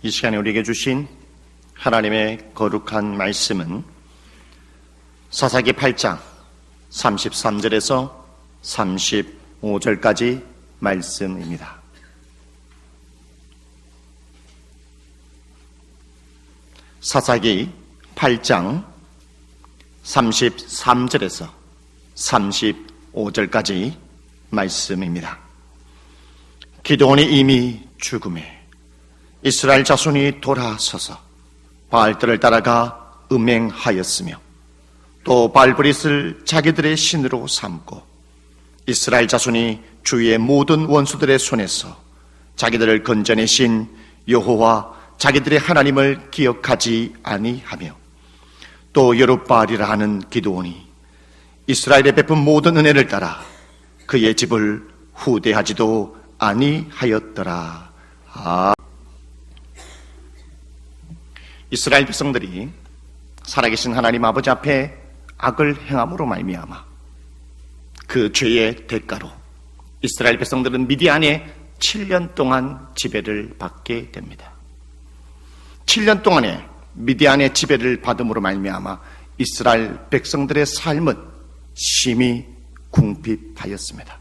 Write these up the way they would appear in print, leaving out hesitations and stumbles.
이 시간에 우리에게 주신 하나님의 거룩한 말씀은 사사기 8장 33절에서 35절까지 말씀입니다. 사사기 8장 33절에서 35절까지 말씀입니다. 기드온이 이미 죽음에 이스라엘 자손이 돌아서서 바알들을 따라가 음행하였으며 또 바알브릿을 자기들의 신으로 삼고 이스라엘 자손이 주위의 모든 원수들의 손에서 자기들을 건져내신 여호와 자기들의 하나님을 기억하지 아니하며 또 여룹바알이라 하는 기드온이 이스라엘에 베푼 모든 은혜를 따라 그의 집을 후대하지도 아니하였더라. 이스라엘 백성들이 살아계신 하나님 아버지 앞에 악을 행함으로 말미암아 그 죄의 대가로 이스라엘 백성들은 미디안에 7년 동안 지배를 받게 됩니다. 7년 동안에 미디안의 지배를 받음으로 말미암아 이스라엘 백성들의 삶은 심히 궁핍하였습니다.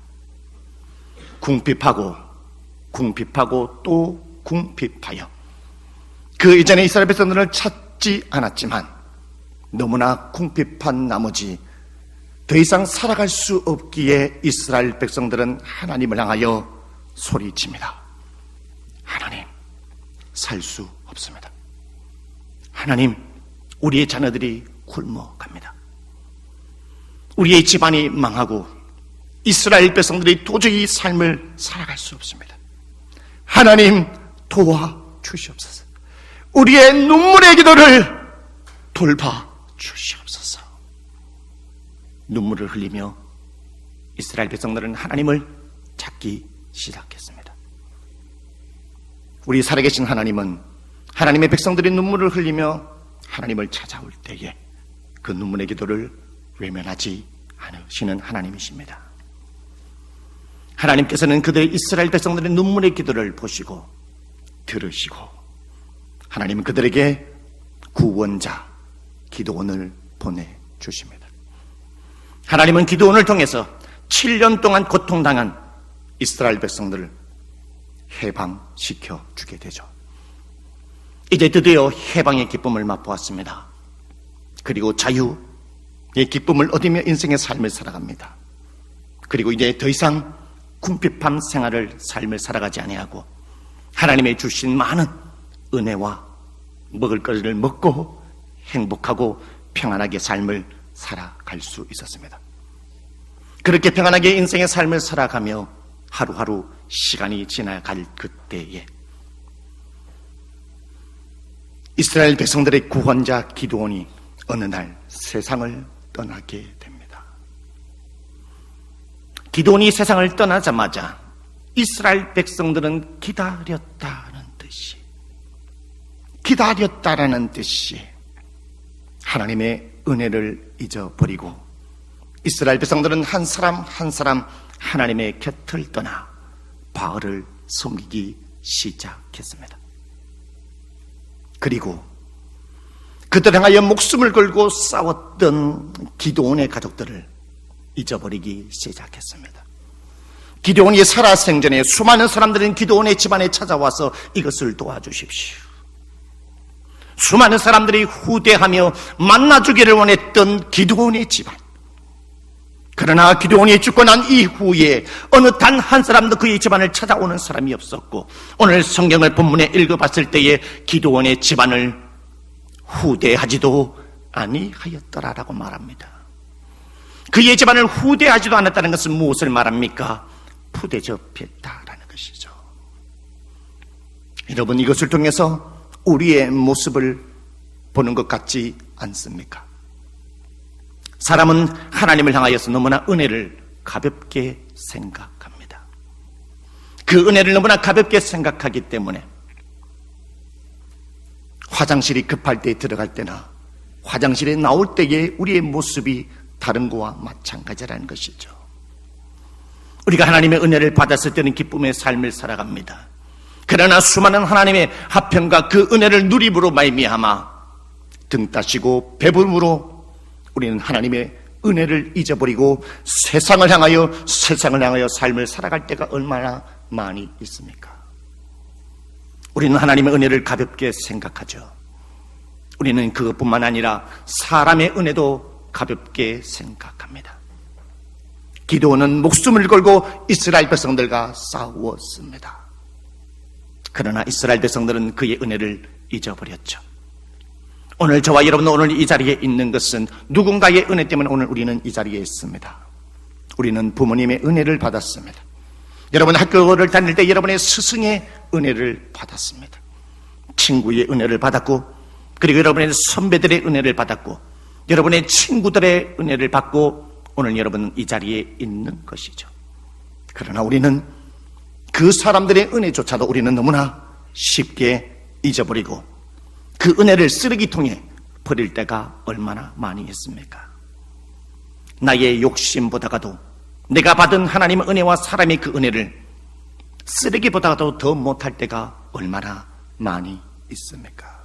궁핍하고 또 궁핍하여 그 이전에 이스라엘 백성들을 찾지 않았지만 너무나 궁핍한 나머지 더 이상 살아갈 수 없기에 이스라엘 백성들은 하나님을 향하여 소리칩니다. 하나님, 살 수 없습니다. 하나님, 우리의 자녀들이 굶어갑니다. 우리의 집안이 망하고 이스라엘 백성들이 도저히 삶을 살아갈 수 없습니다. 하나님, 도와주시옵소서. 우리의 눈물의 기도를 돌봐주시옵소서. 눈물을 흘리며 이스라엘 백성들은 하나님을 찾기 시작했습니다. 우리 살아계신 하나님은 하나님의 백성들이 눈물을 흘리며 하나님을 찾아올 때에 그 눈물의 기도를 외면하지 않으시는 하나님이십니다. 하나님께서는 그들의 이스라엘 백성들의 눈물의 기도를 보시고 들으시고 하나님은 그들에게 구원자 기드온을 보내주십니다. 하나님은 기드온을 통해서 7년 동안 고통당한 이스라엘 백성들을 해방시켜 주게 되죠. 이제 드디어 해방의 기쁨을 맛보았습니다. 그리고 자유의 기쁨을 얻으며 인생의 삶을 살아갑니다. 그리고 이제 더 이상 궁핍한 삶을 살아가지 아니하고 하나님의 주신 많은 은혜와 먹을거리를 먹고 행복하고 평안하게 삶을 살아갈 수 있었습니다. 그렇게 평안하게 인생의 삶을 살아가며 하루하루 시간이 지나갈 그때에 이스라엘 백성들의 구원자 기드온이 어느 날 세상을 떠나게 됩니다. 기드온이 세상을 떠나자마자 이스라엘 백성들은 기다렸다라는 뜻이 하나님의 은혜를 잊어버리고 이스라엘 백성들은 한 사람 한 사람 하나님의 곁을 떠나 바알을 섬기기 시작했습니다. 그리고 그들을 향하여 목숨을 걸고 싸웠던 기드온의 가족들을 잊어버리기 시작했습니다. 기드온이 살아생전에 수많은 사람들은 기드온의 집안에 찾아와서 이것을 도와주십시오. 수많은 사람들이 후대하며 만나주기를 원했던 기드온의 집안. 그러나 기드온이 죽고 난 이후에 어느 단 한 사람도 그의 집안을 찾아오는 사람이 없었고 오늘 성경을 본문에 읽어봤을 때에 기드온의 집안을 후대하지도 아니하였더라라고 말합니다. 그의 집안을 후대하지도 않았다는 것은 무엇을 말합니까? 푸대접했다라는 것이죠. 여러분, 이것을 통해서 우리의 모습을 보는 것 같지 않습니까? 사람은 하나님을 향하여서 너무나 은혜를 가볍게 생각합니다. 그 은혜를 너무나 가볍게 생각하기 때문에 화장실이 급할 때 들어갈 때나 화장실에 나올 때에 우리의 모습이 다른 거와 마찬가지라는 것이죠. 우리가 하나님의 은혜를 받았을 때는 기쁨의 삶을 살아갑니다. 그러나 수많은 하나님의 화평과 그 은혜를 누림으로 말미암아 등 따시고 배부름으로 우리는 하나님의 은혜를 잊어버리고 세상을 향하여 삶을 살아갈 때가 얼마나 많이 있습니까? 우리는 하나님의 은혜를 가볍게 생각하죠. 우리는 그것뿐만 아니라 사람의 은혜도 가볍게 생각합니다. 기드온은 목숨을 걸고 이스라엘 백성들과 싸웠습니다. 그러나 이스라엘 백성들은 그의 은혜를 잊어버렸죠. 오늘 저와 여러분 오늘 이 자리에 있는 것은 누군가의 은혜 때문에 오늘 우리는 이 자리에 있습니다. 우리는 부모님의 은혜를 받았습니다. 여러분 학교를 다닐 때 여러분의 스승의 은혜를 받았습니다. 친구의 은혜를 받았고, 그리고 여러분의 선배들의 은혜를 받았고, 여러분의 친구들의 은혜를 받고 오늘 여러분은 이 자리에 있는 것이죠. 그러나 우리는 그 사람들의 은혜조차도 우리는 너무나 쉽게 잊어버리고 그 은혜를 쓰레기통에 버릴 때가 얼마나 많이 있습니까? 나의 욕심보다가도 내가 받은 하나님의 은혜와 사람의 그 은혜를 쓰레기보다도 더 못할 때가 얼마나 많이 있습니까?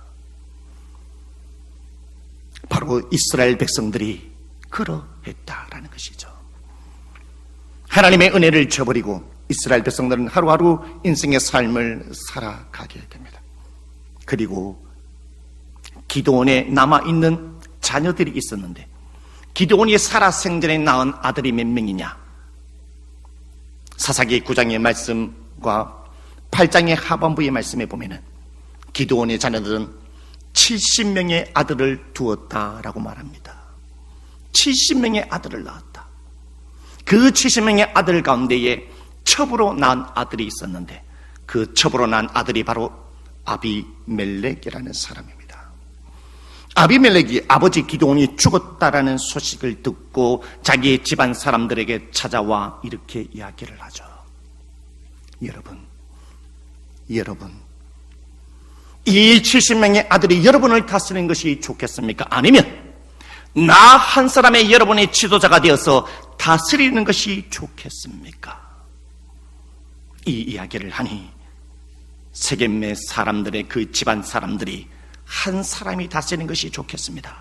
바로 이스라엘 백성들이 그러했다라는 것이죠. 하나님의 은혜를 저버리고 이스라엘 백성들은 하루하루 인생의 삶을 살아가게 됩니다. 그리고 기드온에 남아있는 자녀들이 있었는데 기드온이 살아생전에 낳은 아들이 몇 명이냐? 사사기 9장의 말씀과 8장의 하반부의 말씀에 보면은 기드온의 자녀들은 70명의 아들을 두었다라고 말합니다. 70명의 아들을 낳았다. 그 70명의 아들 가운데에 첩으로 낳은 아들이 있었는데 그 첩으로 낳은 아들이 바로 아비멜렉이라는 사람입니다. 아비멜렉이 아버지 기드온이 죽었다라는 소식을 듣고 자기의 집안 사람들에게 찾아와 이렇게 이야기를 하죠. 여러분, 이 70명의 아들이 여러분을 다스리는 것이 좋겠습니까? 아니면 나 한 사람의 여러분의 지도자가 되어서 다스리는 것이 좋겠습니까? 이 이야기를 하니 세겜의 사람들의 그 집안 사람들이 한 사람이 다스리는 것이 좋겠습니다.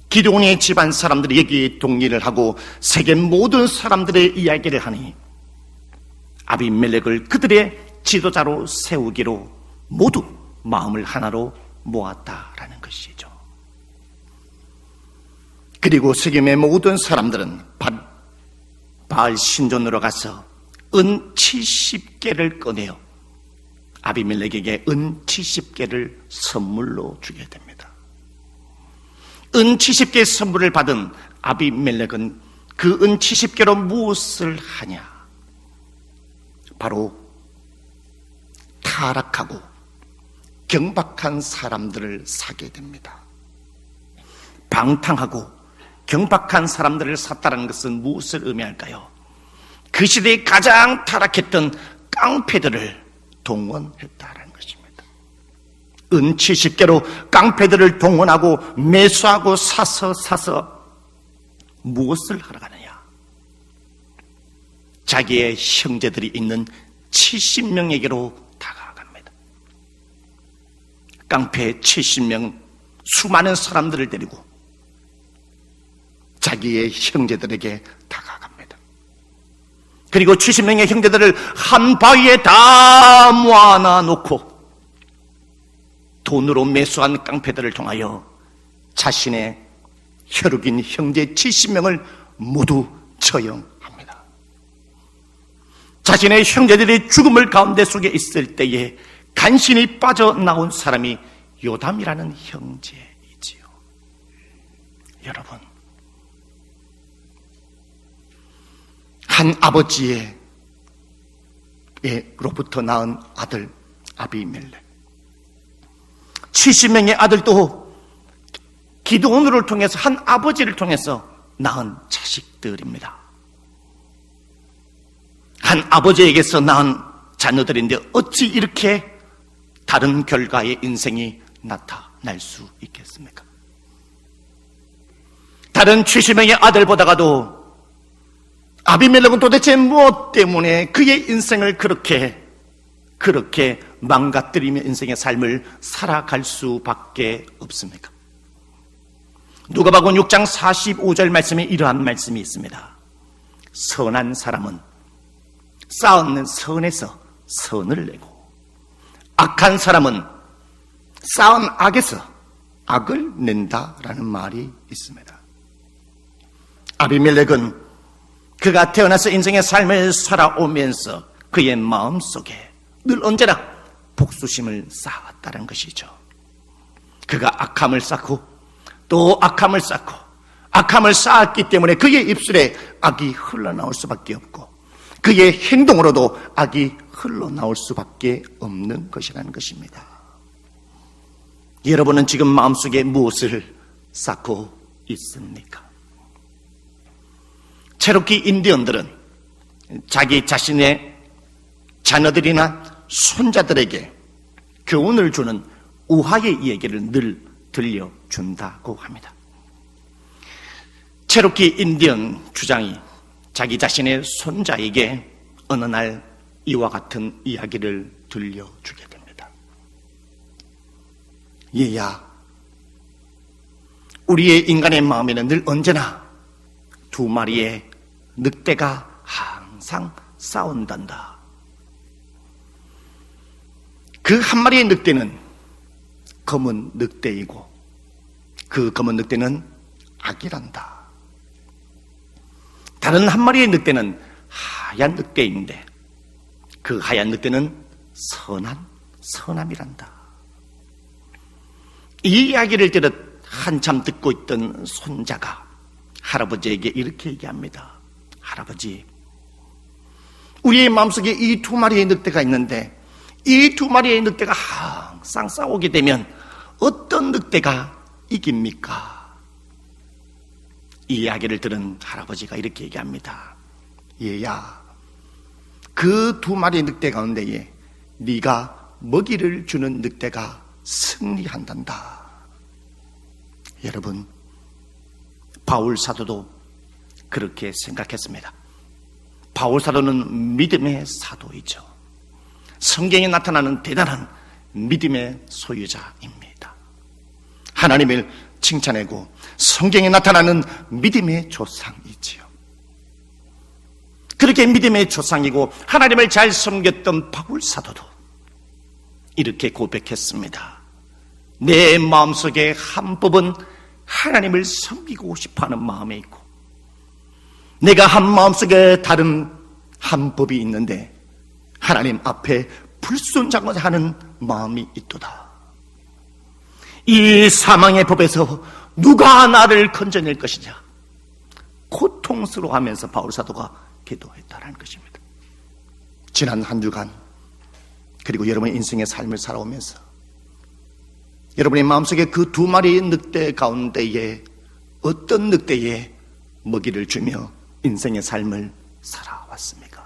기드온의 집안 사람들이 여기에 동의를 하고 세겜 모든 사람들의 이야기를 하니 아비멜렉을 그들의 지도자로 세우기로 모두 마음을 하나로 모았다라는 것이죠. 그리고 세겜의 모든 사람들은 바알 신전으로 가서 은 70개를 꺼내어 아비멜렉에게 은 70개를 선물로 주게 됩니다. 은 70개의 선물을 받은 아비멜렉은 그 은 70개로 무엇을 하냐? 바로 타락하고 경박한 사람들을 사게 됩니다. 방탕하고 경박한 사람들을 샀다는 것은 무엇을 의미할까요? 그 시대에 가장 타락했던 깡패들을 동원했다는 것입니다. 은 70개로 깡패들을 동원하고 매수하고 사서 무엇을 하러 가느냐? 자기의 형제들이 있는 70명에게로 다가갑니다. 깡패 70명, 수많은 사람들을 데리고 자기의 형제들에게 다가갑니다. 그리고 70명의 형제들을 한 바위에 다 모아놔 놓고 돈으로 매수한 깡패들을 통하여 자신의 혈육인 형제 70명을 모두 처형합니다. 자신의 형제들이 죽음을 가운데 속에 있을 때에 간신히 빠져나온 사람이 요담이라는 형제이지요. 여러분, 한 아버지로부터 낳은 아들 아비멜렉, 70명의 아들도 기드온을 통해서 한 아버지를 통해서 낳은 자식들입니다. 한 아버지에게서 낳은 자녀들인데 어찌 이렇게 다른 결과의 인생이 나타날 수 있겠습니까? 다른 70명의 아들보다가도 아비멜렉은 도대체 무엇 때문에 그의 인생을 그렇게 그렇게 망가뜨리며 인생의 삶을 살아갈 수밖에 없습니까? 누가복음 6장 45절 말씀에 이러한 말씀이 있습니다. 선한 사람은 쌓은 선에서 선을 내고 악한 사람은 쌓은 악에서 악을 낸다라는 말이 있습니다. 아비멜렉은 그가 태어나서 인생의 삶을 살아오면서 그의 마음속에 늘 언제나 복수심을 쌓았다는 것이죠. 그가 악함을 쌓고 또 악함을 쌓고 악함을 쌓았기 때문에 그의 입술에 악이 흘러나올 수밖에 없고 그의 행동으로도 악이 흘러나올 수밖에 없는 것이라는 것입니다. 여러분은 지금 마음속에 무엇을 쌓고 있습니까? 체로키 인디언들은 자기 자신의 자녀들이나 손자들에게 교훈을 주는 우화의 이야기를 늘 들려준다고 합니다. 체로키 인디언 주장이 자기 자신의 손자에게 어느 날 이와 같은 이야기를 들려주게 됩니다. 얘야, 우리의 인간의 마음에는 늘 언제나 두 마리의 늑대가 항상 싸운단다. 그 한 마리의 늑대는 검은 늑대이고 그 검은 늑대는 악이란다. 다른 한 마리의 늑대는 하얀 늑대인데 그 하얀 늑대는 선함이란다. 이 이야기를 한참 듣고 있던 손자가 할아버지에게 이렇게 얘기합니다. 할아버지, 우리의 마음속에 이 두 마리의 늑대가 있는데 이 두 마리의 늑대가 항상 싸우게 되면 어떤 늑대가 이깁니까? 이 이야기를 들은 할아버지가 이렇게 얘기합니다. 얘야, 그 두 마리의 늑대 가운데에 네가 먹이를 주는 늑대가 승리한단다. 여러분, 바울 사도도 그렇게 생각했습니다. 바울 사도는 믿음의 사도이죠. 성경에 나타나는 대단한 믿음의 소유자입니다. 하나님을 칭찬하고 성경에 나타나는 믿음의 조상이지요. 그렇게 믿음의 조상이고 하나님을 잘 섬겼던 바울 사도도 이렇게 고백했습니다. 내 마음속에 한 법은 하나님을 섬기고 싶어하는 마음에 있고 내가 한 마음속에 다른 한 법이 있는데 하나님 앞에 불순종하는 마음이 있도다. 이 사망의 법에서 누가 나를 건져낼 것이냐, 고통스러워하면서 바울 사도가 기도했다는 것입니다. 지난 한 주간 그리고 여러분의 인생의 삶을 살아오면서 여러분의 마음속에 그 두 마리의 늑대 가운데에 어떤 늑대에 먹이를 주며 인생의 삶을 살아왔습니까?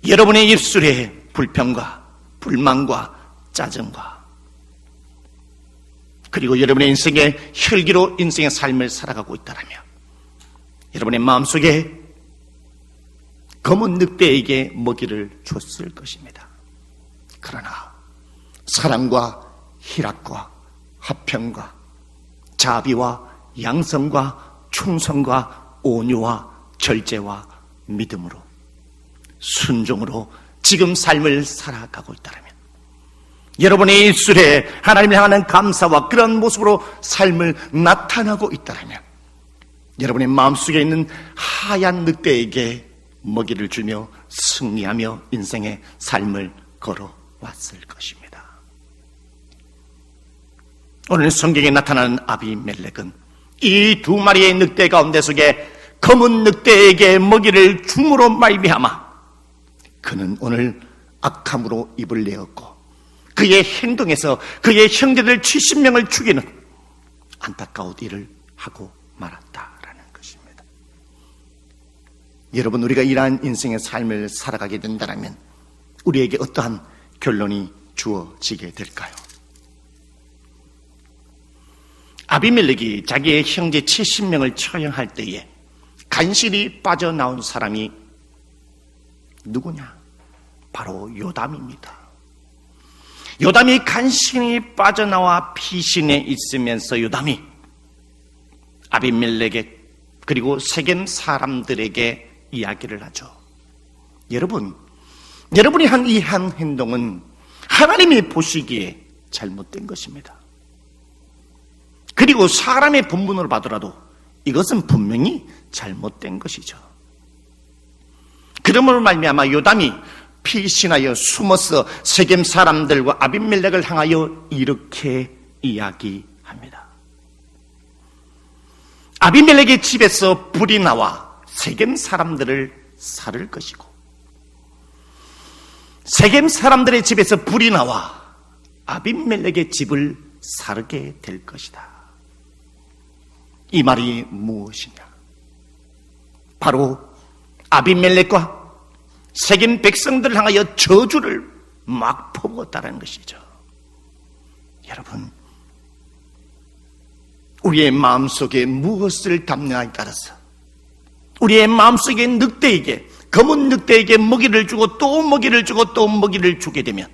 여러분의 입술에 불평과 불만과 짜증과 그리고 여러분의 인생에 혈기로 인생의 삶을 살아가고 있다면 여러분의 마음속에 검은 늑대에게 먹이를 줬을 것입니다. 그러나 사랑과 희락과 화평과 자비와 양성과 충성과 온유와 절제와 믿음으로 순종으로 지금 삶을 살아가고 있다면 여러분의 입술에 하나님을 향하는 감사와 그런 모습으로 삶을 나타나고 있다면 여러분의 마음속에 있는 하얀 늑대에게 먹이를 주며 승리하며 인생의 삶을 걸어왔을 것입니다. 오늘 성경에 나타나는 아비멜렉은 이 두 마리의 늑대 가운데 속에 검은 늑대에게 먹이를 줌으로 말미암아 그는 오늘 악함으로 입을 내었고 그의 행동에서 그의 형제들 70명을 죽이는 안타까운 일을 하고 말았다라는 것입니다. 여러분, 우리가 이러한 인생의 삶을 살아가게 된다면 우리에게 어떠한 결론이 주어지게 될까요? 아비멜렉이 자기의 형제 70명을 처형할 때에 간신히 빠져나온 사람이 누구냐? 바로 요담입니다. 요담이 간신히 빠져나와 피신해 있으면서 요담이 아비멜렉에 그리고 세겜 사람들에게 이야기를 하죠. 여러분이 한 이 한 행동은 하나님이 보시기에 잘못된 것입니다. 그리고 사람의 본분으로 봐더라도 이것은 분명히 잘못된 것이죠. 그러므로 말미암아 요담이 피신하여 숨어서 세겜 사람들과 아비멜렉을 향하여 이렇게 이야기합니다. 아비멜렉의 집에서 불이 나와 세겜 사람들을 살을 것이고 세겜 사람들의 집에서 불이 나와 아비멜렉의 집을 살게 될 것이다. 이 말이 무엇이냐? 바로 아비멜렉과 세겜 백성들을 향하여 저주를 막 퍼부었다는 것이죠. 여러분, 우리의 마음속에 무엇을 담느냐에 따라서 우리의 마음속에 늑대에게, 검은 늑대에게 먹이를 주고 또 먹이를 주고 또 먹이를 주게 되면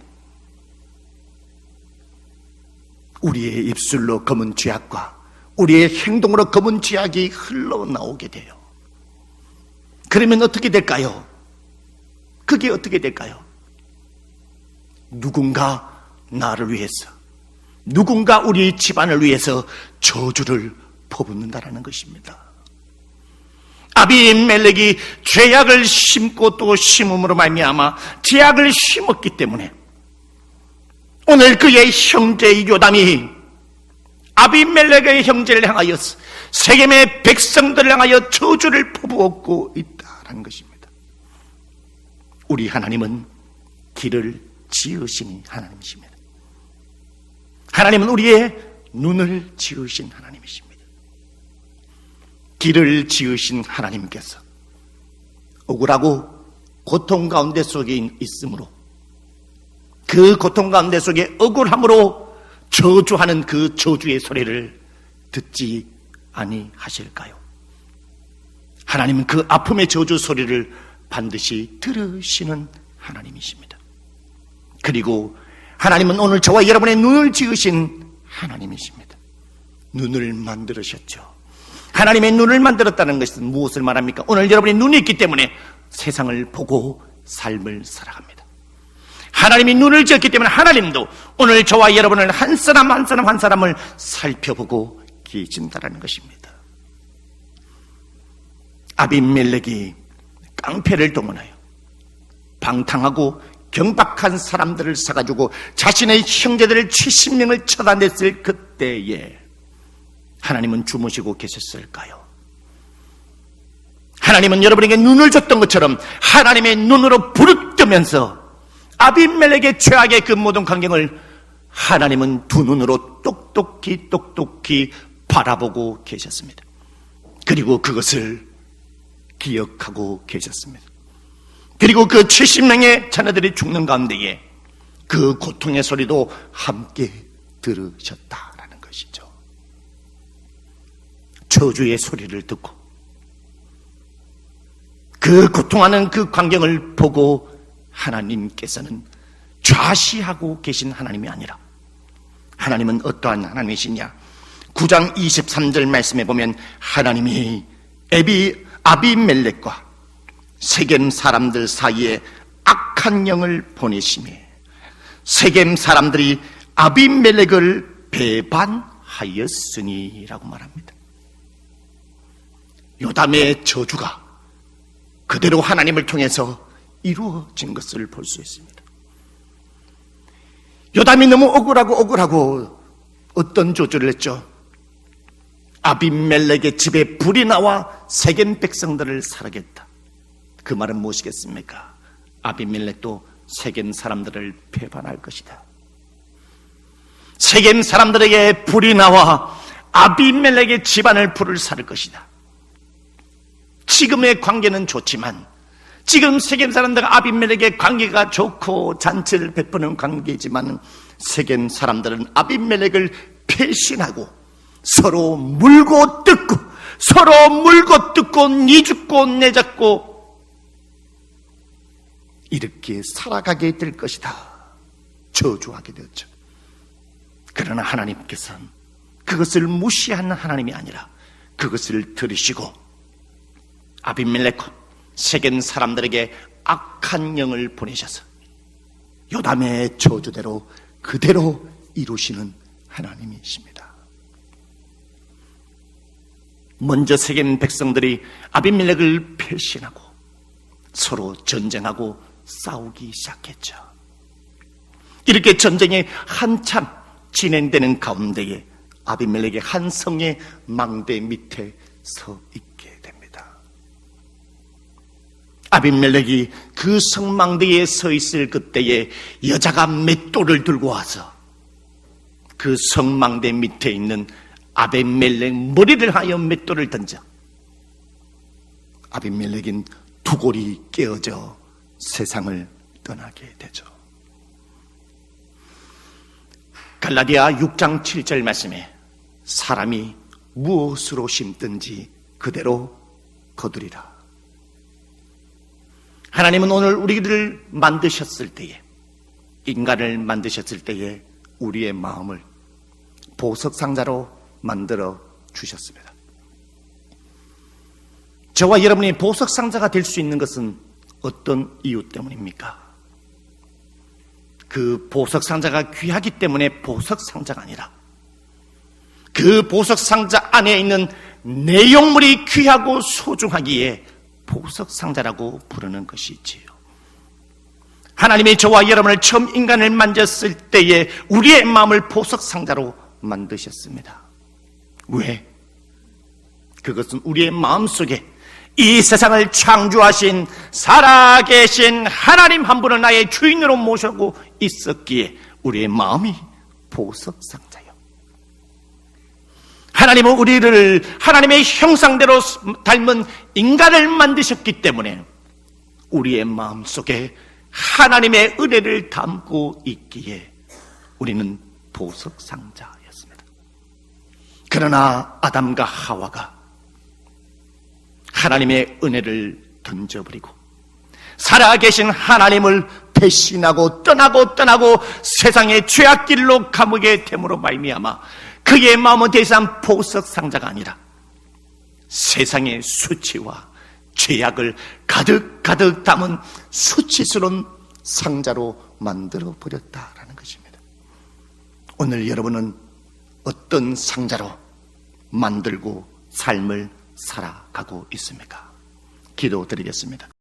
우리의 입술로 검은 죄악과 우리의 행동으로 검은 죄악이 흘러나오게 돼요. 그러면 어떻게 될까요? 그게 어떻게 될까요? 누군가 나를 위해서, 누군가 우리 집안을 위해서 저주를 퍼붓는다라는 것입니다. 아비멜렉이 죄악을 심고 또 심음으로 말미암아 죄악을 심었기 때문에 오늘 그의 형제 요담이 아비멜렉의 형제를 향하여 세겜의 백성들을 향하여 저주를 퍼부었고 있다는 것입니다. 우리 하나님은 길을 지으신 하나님이십니다. 하나님은 우리의 눈을 지으신 하나님이십니다. 길을 지으신 하나님께서 억울하고 고통 가운데 속에 있으므로 그 고통 가운데 속에 억울함으로 저주하는 그 저주의 소리를 듣지 아니하실까요? 하나님은 그 아픔의 저주 소리를 반드시 들으시는 하나님이십니다. 그리고 하나님은 오늘 저와 여러분의 눈을 지으신 하나님이십니다. 눈을 만들으셨죠. 하나님의 눈을 만들었다는 것은 무엇을 말합니까? 오늘 여러분의 눈이 있기 때문에 세상을 보고 삶을 살아갑니다. 하나님이 눈을 지었기 때문에 하나님도 오늘 저와 여러분을 한 사람 한 사람 한 사람을 살펴보고 계신다는 것입니다. 아비멜렉이 깡패를 동원하여 방탕하고 경박한 사람들을 사가지고 자신의 형제들을 70명을 쳐다냈을 그때에 하나님은 주무시고 계셨을까요? 하나님은 여러분에게 눈을 줬던 것처럼 하나님의 눈으로 부릅뜨면서 아비멜렉의 죄악의 그 모든 광경을 하나님은 두 눈으로 똑똑히 바라보고 계셨습니다. 그리고 그것을 기억하고 계셨습니다. 그리고 그 70명의 자녀들이 죽는 가운데에 그 고통의 소리도 함께 들으셨다라는 것이죠. 저주의 소리를 듣고 그 고통하는 그 광경을 보고 하나님께서는 좌시하고 계신 하나님이 아니라 하나님은 어떠한 하나님이시냐? 9장 23절 말씀에 보면 하나님이 아비멜렉과 세겜 사람들 사이에 악한 영을 보내심에 세겜 사람들이 아비멜렉을 배반하였으니 라고 말합니다. 요담의 저주가 그대로 하나님을 통해서 이루어진 것을 볼 수 있습니다. 요담이 너무 억울하고 어떤 저주를 했죠? 아비멜렉의 집에 불이 나와 세겜 백성들을 살하겠다. 그 말은 무엇이겠습니까? 아비멜렉도 세겜 사람들을 배반할 것이다. 세겜 사람들에게 불이 나와 아비멜렉의 집안을 불을 살을 것이다. 지금의 관계는 좋지만 지금 세겜 사람들과 아비멜렉의 관계가 좋고 잔치를 베푸는 관계지만 세겜 사람들은 아비멜렉을 배신하고 서로 물고 뜯고 니 죽고 내 잡고 이렇게 살아가게 될 것이다 저주하게 되었죠. 그러나 하나님께서는 그것을 무시하는 하나님이 아니라 그것을 들으시고 아비멜렉 세겜 사람들에게 악한 영을 보내셔서 요담의 저주대로 그대로 이루시는 하나님이십니다. 먼저 세겜 백성들이 아비멜렉을 배신하고 서로 전쟁하고 싸우기 시작했죠. 이렇게 전쟁이 한참 진행되는 가운데에 아비멜렉이 한 성의 망대 밑에 서 있게 됩니다. 아비멜렉이 그 성망대에 서 있을 그때에 여자가 맷돌을 들고 와서 그 성망대 밑에 있는 아비멜렉 머리를 하여 맷돌을 던져 아비멜렉은 두 골이 깨어져 세상을 떠나게 되죠. 갈라디아 6장 7절 말씀에 사람이 무엇으로 심든지 그대로 거두리라. 하나님은 오늘 우리들을 만드셨을 때에, 인간을 만드셨을 때에 우리의 마음을 보석상자로 만들어 주셨습니다. 저와 여러분이 보석상자가 될 수 있는 것은 어떤 이유 때문입니까? 그 보석상자가 귀하기 때문에 보석상자가 아니라 그 보석상자 안에 있는 내용물이 귀하고 소중하기에 보석상자라고 부르는 것이지요. 하나님이 저와 여러분을 처음 인간을 만졌을 때에 우리의 마음을 보석상자로 만드셨습니다. 왜? 그것은 우리의 마음속에 이 세상을 창조하신 살아계신 하나님 한 분을 나의 주인으로 모시고 있었기에 우리의 마음이 보석상자요. 하나님은 우리를 하나님의 형상대로 닮은 인간을 만드셨기 때문에 우리의 마음속에 하나님의 은혜를 담고 있기에 우리는 보석상자였습니다. 그러나 아담과 하와가 하나님의 은혜를 던져버리고 살아계신 하나님을 배신하고 떠나고 세상의 죄악길로 감옥에 됨으로 말미암아 그의 마음은 더 이상 보석상자가 아니라 세상의 수치와 죄악을 가득 담은 수치스러운 상자로 만들어버렸다라는 것입니다. 오늘 여러분은 어떤 상자로 만들고 삶을 살아가고 있습니까? 기도드리겠습니다.